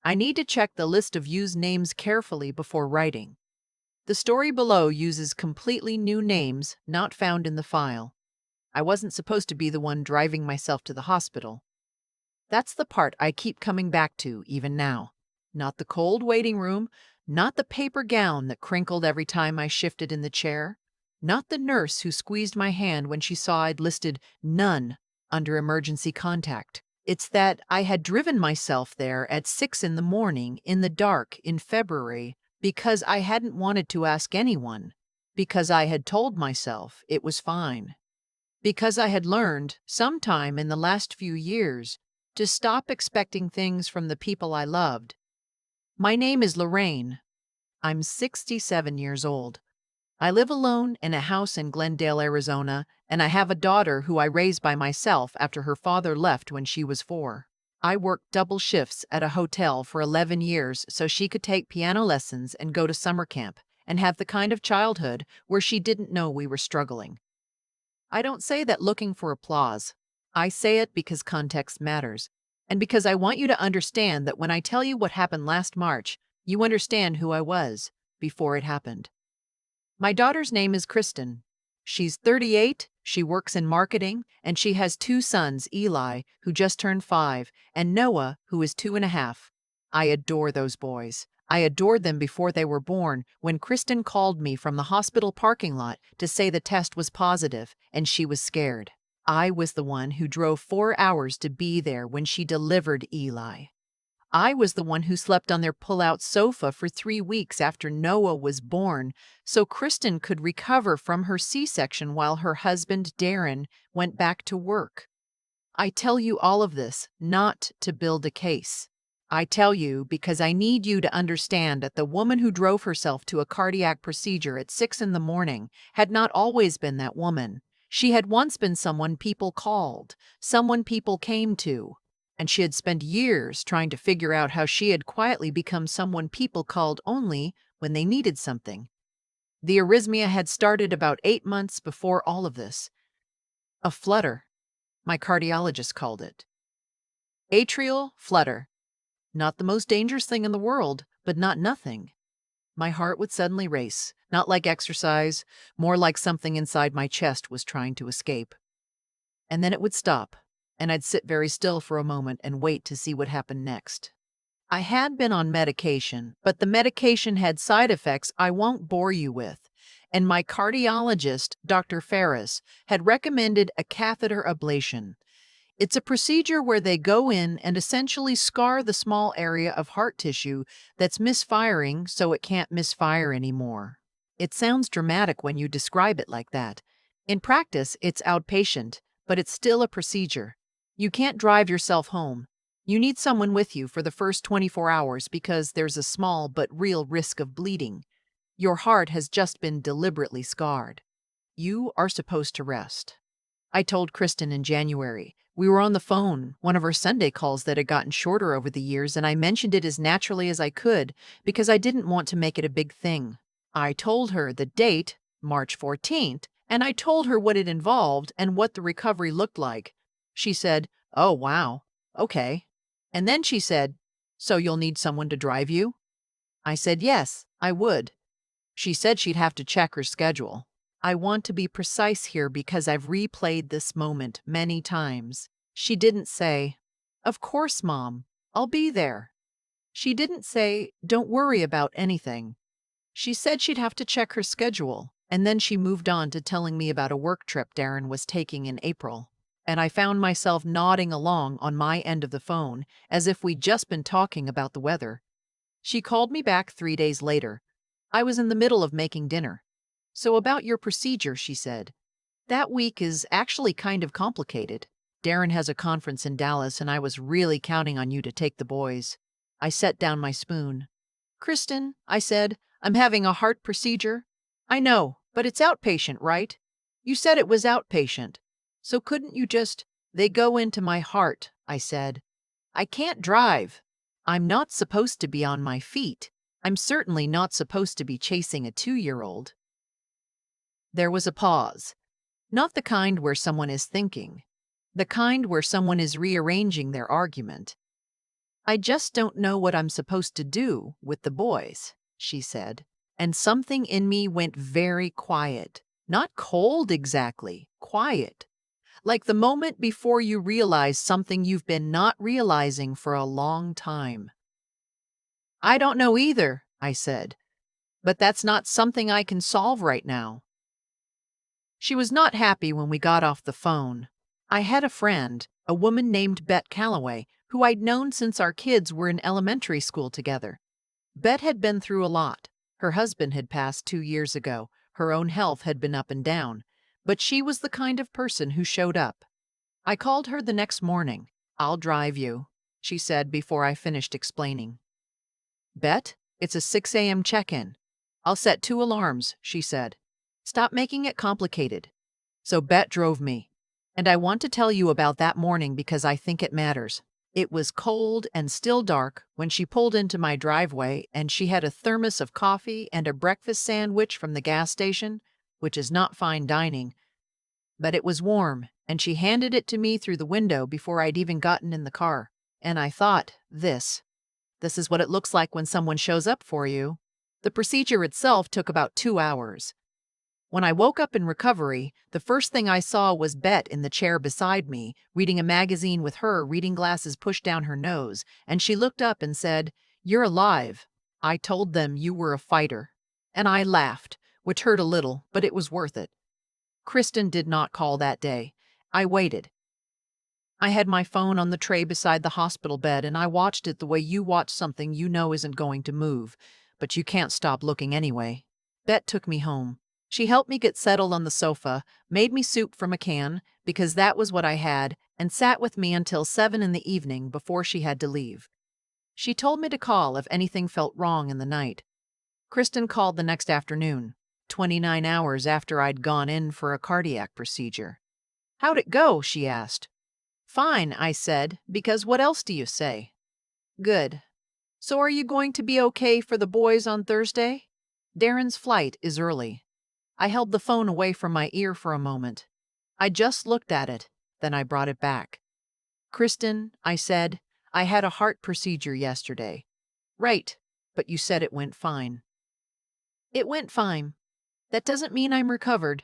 I need to check the list of used names carefully before writing. The story below uses completely new names not found in the file. I wasn't supposed to be the one driving myself to the hospital. That's the part I keep coming back to even now. Not the cold waiting room, not the paper gown that crinkled every time I shifted in the chair, not the nurse who squeezed my hand when she saw I'd listed none under emergency contact. It's that I had driven myself there at 6 in the morning in the dark in February because I hadn't wanted to ask anyone, because I had told myself it was fine, because I had learned, sometime in the last few years, to stop expecting things from the people I loved. My name is Lorraine. I'm 67 years old. I live alone in a house in Glendale, Arizona, and I have a daughter who I raised by myself after her father left when she was 4. I worked double shifts at a hotel for 11 years so she could take piano lessons and go to summer camp and have the kind of childhood where she didn't know we were struggling. I don't say that looking for applause. I say it because context matters, and because I want you to understand that when I tell you what happened last March, you understand who I was before it happened. My daughter's name is Kristen. She's 38, she works in marketing, and she has 2 sons, Eli, who just turned 5, and Noah, who is 2.5. I adore those boys. I adored them before they were born when Kristen called me from the hospital parking lot to say the test was positive, and she was scared. I was the one who drove 4 hours to be there when she delivered Eli. I was the one who slept on their pull-out sofa for 3 weeks after Noah was born so Kristen could recover from her C-section while her husband, Darren, went back to work. I tell you all of this not to build a case. I tell you because I need you to understand that the woman who drove herself to a cardiac procedure at 6 in the morning had not always been that woman. She had once been someone people called, someone people came to, and she had spent years trying to figure out how she had quietly become someone people called only when they needed something. The arrhythmia had started about 8 months before all of this. A flutter, my cardiologist called it. Atrial flutter. Not the most dangerous thing in the world, but not nothing. My heart would suddenly race, not like exercise, more like something inside my chest was trying to escape. And then it would stop, and I'd sit very still for a moment and wait to see what happened next. I had been on medication, but the medication had side effects I won't bore you with, and my cardiologist, Dr. Ferris, had recommended a catheter ablation. It's a procedure where they go in and essentially scar the small area of heart tissue that's misfiring so it can't misfire anymore. It sounds dramatic when you describe it like that. In practice, it's outpatient, but it's still a procedure. You can't drive yourself home. You need someone with you for the first 24 hours because there's a small but real risk of bleeding. Your heart has just been deliberately scarred. You are supposed to rest. I told Kristen in January. We were on the phone, one of our Sunday calls that had gotten shorter over the years, and I mentioned it as naturally as I could because I didn't want to make it a big thing. I told her the date, March 14th, and I told her what it involved and what the recovery looked like. She said, "Oh, wow. Okay." And then she said, "So you'll need someone to drive you?" I said, "Yes, I would." She said she'd have to check her schedule. I want to be precise here because I've replayed this moment many times. She didn't say, "Of course, Mom, I'll be there." She didn't say, "Don't worry about anything." She said she'd have to check her schedule, and then she moved on to telling me about a work trip Darren was taking in April. And I found myself nodding along on my end of the phone as if we'd just been talking about the weather. She called me back 3 days later. I was in the middle of making dinner. "So about your procedure," she said. "That week is actually kind of complicated. Darren has a conference in Dallas and I was really counting on you to take the boys." I set down my spoon. "Kristen," I said, "I'm having a heart procedure." "I know, but it's outpatient, right? You said it was outpatient. So couldn't you just—" "They go into my heart," I said. "I can't drive. I'm not supposed to be on my feet. I'm certainly not supposed to be chasing a 2-year-old. There was a pause. Not the kind where someone is thinking. The kind where someone is rearranging their argument. I just don't know what I'm supposed to do with the boys, she said. And something in me went very quiet. Not cold exactly, quiet. Like the moment before you realize something you've been not realizing for a long time. I don't know either, I said, but that's not something I can solve right now. She was not happy when we got off the phone. I had a friend, a woman named Bet Calloway, who I'd known since our kids were in elementary school together. Bet had been through a lot. Her husband had passed 2 years ago. Her own health had been up and down. But she was the kind of person who showed up. I called her the next morning. "I'll drive you," she said before I finished explaining. "Bet, it's a 6 a.m. check-in. I'll set 2 alarms," she said. "Stop making it complicated." So Bet drove me. And I want to tell you about that morning because I think it matters. It was cold and still dark when she pulled into my driveway, and she had a thermos of coffee and a breakfast sandwich from the gas station, which is not fine dining. But it was warm, and she handed it to me through the window before I'd even gotten in the car. And I thought, this is what it looks like when someone shows up for you. The procedure itself took about 2 hours. When I woke up in recovery, the first thing I saw was Bet in the chair beside me, reading a magazine with her reading glasses pushed down her nose, and she looked up and said, "You're alive. I told them you were a fighter." And I laughed, which hurt a little, but it was worth it. Kristen did not call that day. I waited. I had my phone on the tray beside the hospital bed, and I watched it the way you watch something you know isn't going to move, but you can't stop looking anyway. Bet took me home. She helped me get settled on the sofa, made me soup from a can, because that was what I had, and sat with me until 7 in the evening before she had to leave. She told me to call if anything felt wrong in the night. Kristen called the next afternoon, 29 hours after I'd gone in for a cardiac procedure. "How'd it go?" she asked. "Fine," I said, because what else do you say? "Good. So are you going to be okay for the boys on Thursday?" "Darren's flight is early." I held the phone away from my ear for a moment. I just looked at it, then I brought it back. "Kristen," I said, "I had a heart procedure yesterday." "Right, but you said it went fine." "It went fine. That doesn't mean I'm recovered.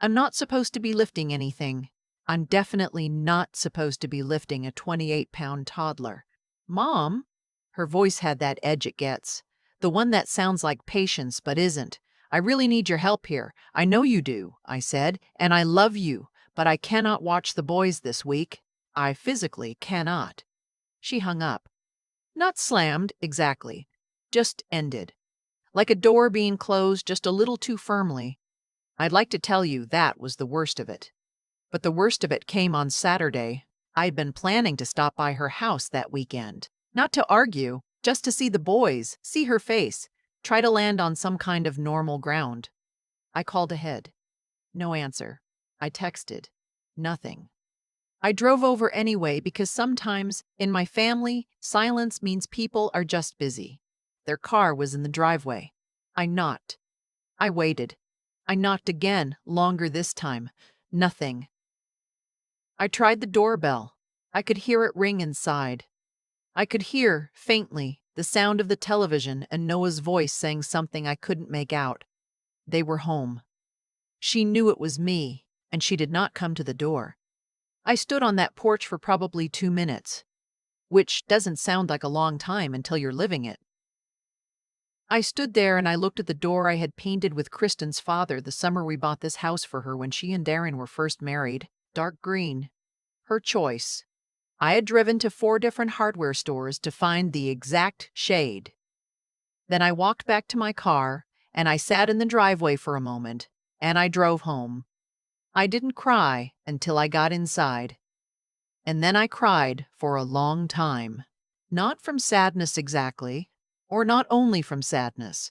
I'm not supposed to be lifting anything. I'm definitely not supposed to be lifting a 28-pound toddler." "Mom?" Her voice had that edge it gets. The one that sounds like patience but isn't. "I really need your help here. I know you do," I said, "and I love you, but I cannot watch the boys this week. I physically cannot." She hung up. Not slammed, exactly. Just ended. Like a door being closed just a little too firmly. I'd like to tell you that was the worst of it. But the worst of it came on Saturday. I'd been planning to stop by her house that weekend. Not to argue, just to see the boys, see her face, try to land on some kind of normal ground. I called ahead. No answer. I texted. Nothing. I drove over anyway because sometimes, in my family, silence means people are just busy. Their car was in the driveway. I knocked. I waited. I knocked again, longer this time. Nothing. I tried the doorbell. I could hear it ring inside. I could hear, faintly, the sound of the television and Noah's voice saying something I couldn't make out. They were home. She knew it was me, and she did not come to the door. I stood on that porch for probably 2 minutes, which doesn't sound like a long time until you're living it. I stood there and I looked at the door I had painted with Kristen's father the summer we bought this house for her when she and Darren were first married. Dark green. Her choice. I had driven to 4 different hardware stores to find the exact shade. Then I walked back to my car, and I sat in the driveway for a moment, and I drove home. I didn't cry until I got inside. And then I cried for a long time. Not from sadness exactly, or not only from sadness,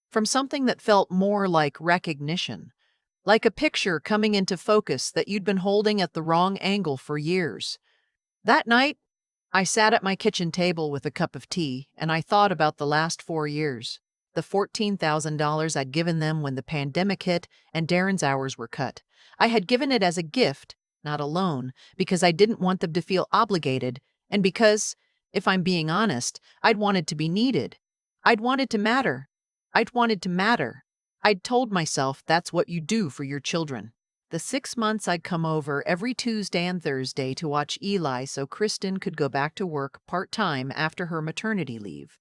from something that felt more like recognition, like a picture coming into focus that you'd been holding at the wrong angle for years. That night, I sat at my kitchen table with a cup of tea, and I thought about the last 4 years, the $14,000 I'd given them when the pandemic hit and Darren's hours were cut. I had given it as a gift, not a loan, because I didn't want them to feel obligated, and because If I'm being honest, I'd wanted to be needed. I'd wanted to matter. I'd wanted to matter. I'd told myself that's what you do for your children. The 6 months I'd come over every Tuesday and Thursday to watch Eli so Kristen could go back to work part-time after her maternity leave.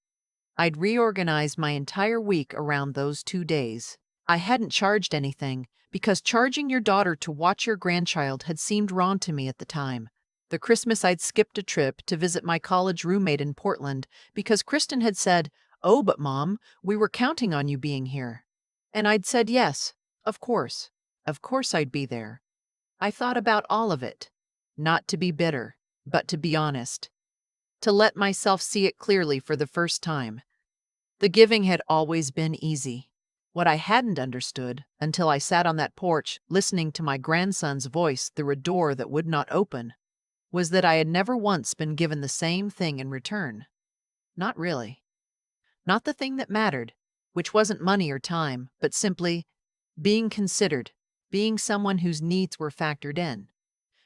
I'd reorganized my entire week around those 2 days. I hadn't charged anything, because charging your daughter to watch your grandchild had seemed wrong to me at the time. The Christmas I'd skipped a trip to visit my college roommate in Portland because Kristen had said, "Oh, but Mom, we were counting on you being here." And I'd said yes, of course. Of course I'd be there. I thought about all of it. Not to be bitter, but to be honest. To let myself see it clearly for the first time. The giving had always been easy. What I hadn't understood, until I sat on that porch listening to my grandson's voice through a door that would not open, was that I had never once been given the same thing in return. Not really. Not the thing that mattered, which wasn't money or time, but simply being considered, being someone whose needs were factored in,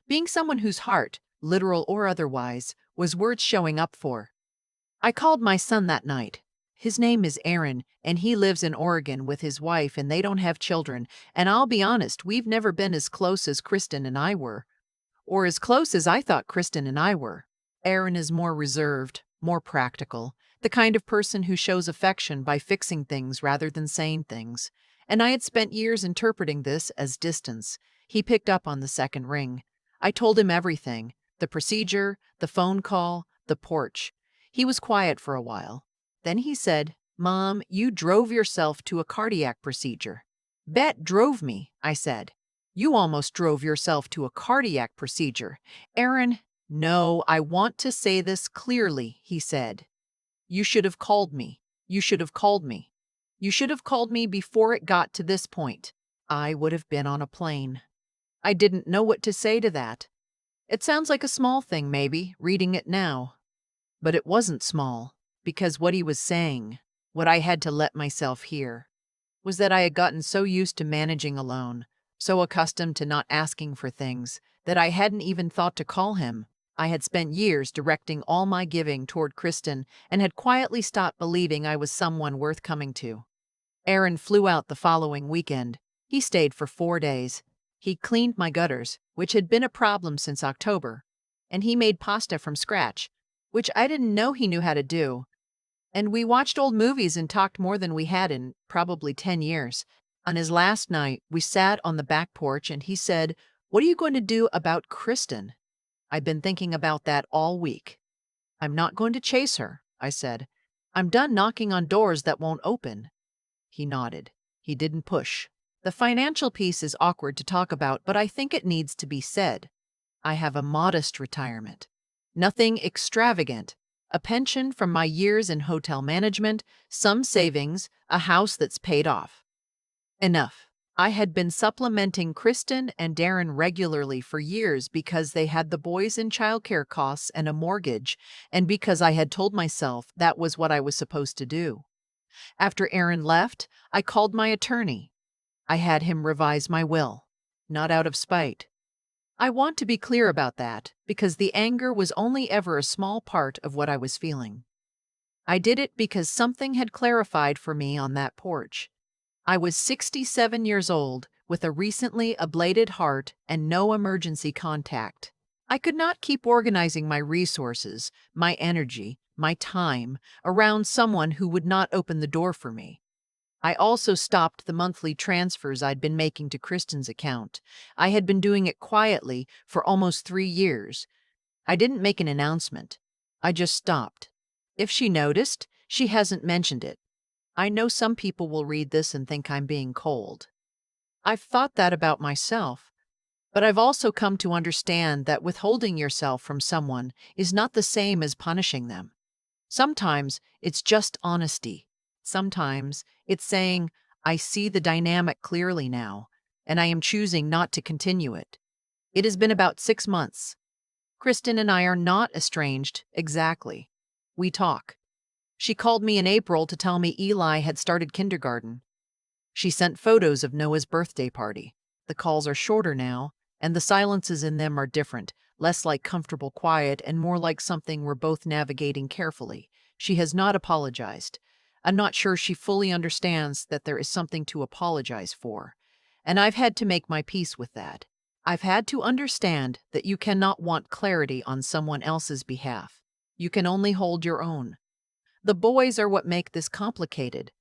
being someone whose heart, literal or otherwise, was worth showing up for. I called my son that night. His name is Aaron, and he lives in Oregon with his wife, and they don't have children, and I'll be honest, we've never been as close as Kristen and I were. Or as close as I thought Kristen and I were. Aaron is more reserved, more practical, the kind of person who shows affection by fixing things rather than saying things. And I had spent years interpreting this as distance. He picked up on the second ring. I told him everything, the procedure, the phone call, the porch. He was quiet for a while. Then he said, "Mom, you drove yourself to a cardiac procedure." "Bet drove me," I said. "You almost drove yourself to a cardiac procedure." "Aaron, no, I want to say this clearly," he said. "You should have called me. You should have called me. You should have called me before it got to this point. I would have been on a plane." I didn't know what to say to that. It sounds like a small thing, maybe, reading it now. But it wasn't small, because what he was saying, what I had to let myself hear, was that I had gotten so used to managing alone, so accustomed to not asking for things, that I hadn't even thought to call him. I had spent years directing all my giving toward Kristen and had quietly stopped believing I was someone worth coming to. Aaron flew out the following weekend. He stayed for 4 days. He cleaned my gutters, which had been a problem since October, and he made pasta from scratch, which I didn't know he knew how to do. And we watched old movies and talked more than we had in probably 10 years. On his last night, we sat on the back porch and he said, "What are you going to do about Kristen?" "I've been thinking about that all week." "I'm not going to chase her," I said. "I'm done knocking on doors that won't open." He nodded. He didn't push. "The financial piece is awkward to talk about, but I think it needs to be said. I have a modest retirement. Nothing extravagant. A pension from my years in hotel management, some savings, a house that's paid off. Enough. I had been supplementing Kristen and Darren regularly for years because they had the boys in childcare costs and a mortgage, and because I had told myself that was what I was supposed to do. After Aaron left, I called my attorney. I had him revise my will. Not out of spite. I want to be clear about that, because the anger was only ever a small part of what I was feeling. I did it because something had clarified for me on that porch. I was 67 years old, with a recently ablated heart and no emergency contact. I could not keep organizing my resources, my energy, my time, around someone who would not open the door for me. I also stopped the monthly transfers I'd been making to Kristen's account. I had been doing it quietly for almost 3 years. I didn't make an announcement. I just stopped. If she noticed, she hasn't mentioned it. I know some people will read this and think I'm being cold. I've thought that about myself, but I've also come to understand that withholding yourself from someone is not the same as punishing them. Sometimes it's just honesty. Sometimes it's saying, "I see the dynamic clearly now, and I am choosing not to continue it." It has been about 6 months. Kristen and I are not estranged, exactly. We talk. She called me in April to tell me Eli had started kindergarten. She sent photos of Noah's birthday party. The calls are shorter now, and the silences in them are different, less like comfortable quiet and more like something we're both navigating carefully. She has not apologized. I'm not sure she fully understands that there is something to apologize for. And I've had to make my peace with that. I've had to understand that you cannot want clarity on someone else's behalf. You can only hold your own. The boys are what make this complicated,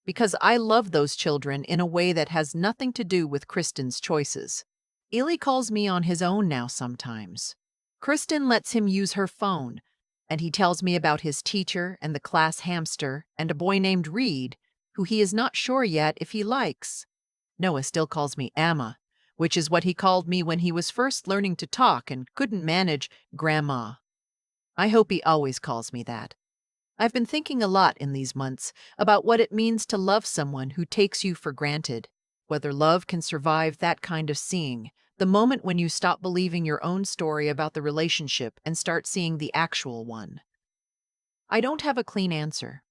because I love those children in a way that has nothing to do with Kristen's choices. Ely calls me on his own now sometimes. Kristen lets him use her phone, and he tells me about his teacher and the class hamster and a boy named Reed, who he is not sure yet if he likes. Noah still calls me Amma, which is what he called me when he was first learning to talk and couldn't manage Grandma. I hope he always calls me that. I've been thinking a lot in these months about what it means to love someone who takes you for granted, whether love can survive that kind of seeing, the moment when you stop believing your own story about the relationship and start seeing the actual one. I don't have a clean answer.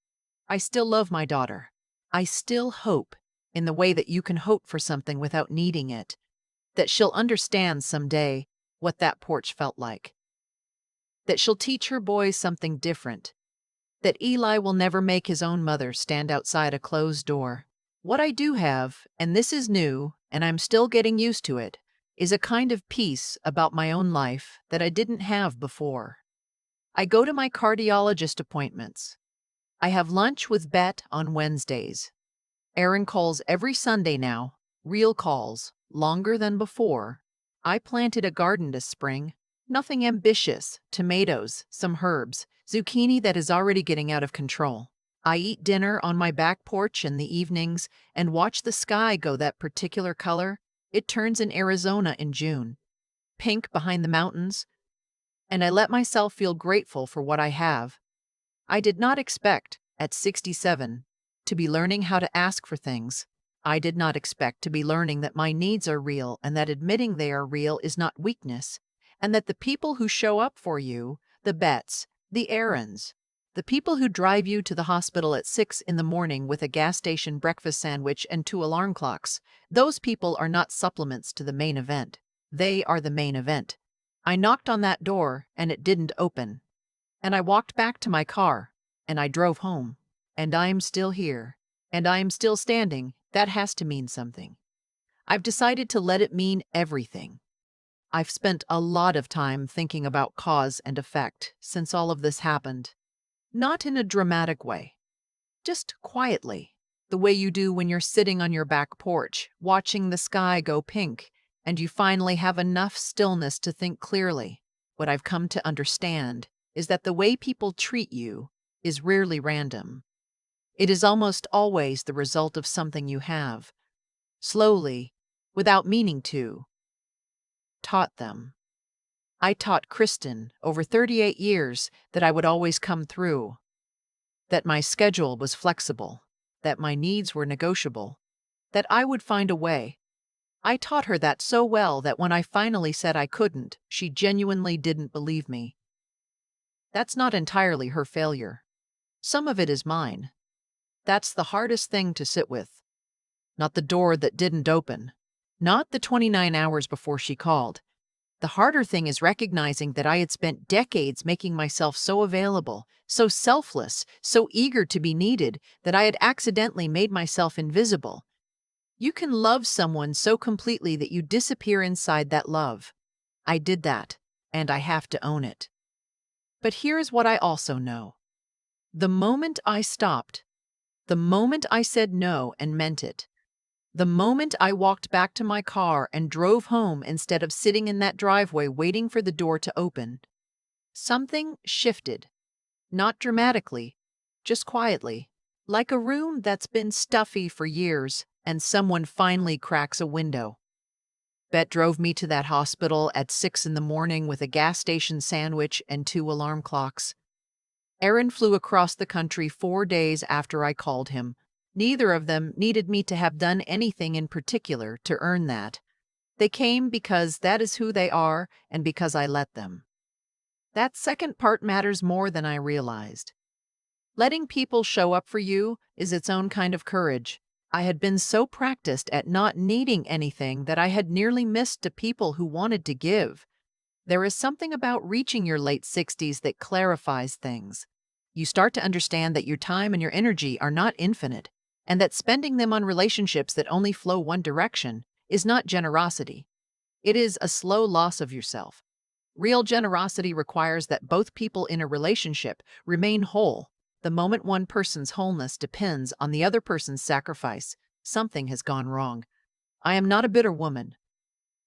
I still love my daughter. I still hope, in the way that you can hope for something without needing it, that she'll understand someday what that porch felt like. That she'll teach her boys something different. That Eli will never make his own mother stand outside a closed door. What I do have, and this is new, and I'm still getting used to it, is a kind of peace about my own life that I didn't have before. I go to my cardiologist appointments. I have lunch with Bet on Wednesdays. Aaron calls every Sunday now, real calls, longer than before. I planted a garden this spring. Nothing ambitious, tomatoes, some herbs, zucchini that is already getting out of control. I eat dinner on my back porch in the evenings and watch the sky go that particular color. It turns in Arizona in June, pink behind the mountains, and I let myself feel grateful for what I have. I did not expect, at 67, to be learning how to ask for things. I did not expect to be learning that my needs are real and that admitting they are real is not weakness, and that the people who show up for you, the Bets, the Aarons, the people who drive you to the hospital at 6 in the morning with a gas station breakfast sandwich and 2 alarm clocks, those people are not supplements to the main event. They are the main event. I knocked on that door and it didn't open. And I walked back to my car and I drove home. And I'm still here. And I'm still standing. That has to mean something. I've decided to let it mean everything. I've spent a lot of time thinking about cause and effect since all of this happened. Not in a dramatic way. Just quietly. The way you do when you're sitting on your back porch, watching the sky go pink, and you finally have enough stillness to think clearly. What I've come to understand is that the way people treat you is rarely random. It is almost always the result of something you have, slowly, without meaning to, taught them. I taught Kristen over 38 years that I would always come through, that my schedule was flexible, that my needs were negotiable, that I would find a way. I taught her that so well that when I finally said I couldn't, she genuinely didn't believe me. That's not entirely her failure. Some of it is mine. That's the hardest thing to sit with. Not the door that didn't open. Not the 29 hours before she called. The harder thing is recognizing that I had spent decades making myself so available, so selfless, so eager to be needed, that I had accidentally made myself invisible. You can love someone so completely that you disappear inside that love. I did that, and I have to own it. But here's what I also know. The moment I stopped, the moment I said no and meant it, the moment I walked back to my car and drove home instead of sitting in that driveway waiting for the door to open, something shifted. Not dramatically, just quietly, like a room that's been stuffy for years and someone finally cracks a window. Bet drove me to that hospital at 6 in the morning with a gas station sandwich and 2 alarm clocks. Aaron flew across the country 4 days after I called him. Neither of them needed me to have done anything in particular to earn that. They came because that is who they are and because I let them. That second part matters more than I realized. Letting people show up for you is its own kind of courage. I had been so practiced at not needing anything that I had nearly missed the people who wanted to give. There is something about reaching your late 60s that clarifies things. You start to understand that your time and your energy are not infinite, and that spending them on relationships that only flow one direction is not generosity. It is a slow loss of yourself. Real generosity requires that both people in a relationship remain whole. The moment one person's wholeness depends on the other person's sacrifice, something has gone wrong. I am not a bitter woman.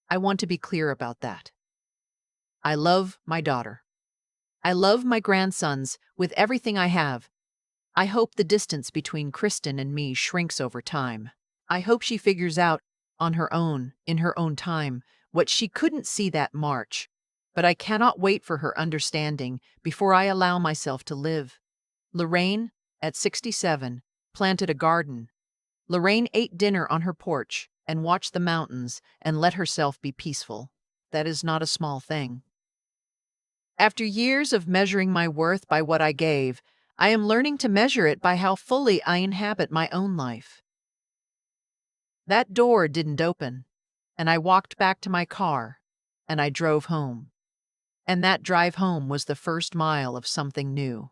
I want to be clear about that. I love my daughter. I love my grandsons with everything I have. I hope the distance between Kristen and me shrinks over time. I hope she figures out on her own, in her own time, what she couldn't see that March. But I cannot wait for her understanding before I allow myself to live. Lorraine, at 67, planted a garden. Lorraine ate dinner on her porch and watched the mountains and let herself be peaceful. That is not a small thing. After years of measuring my worth by what I gave, I am learning to measure it by how fully I inhabit my own life. That door didn't open, and I walked back to my car, and I drove home. And that drive home was the first mile of something new.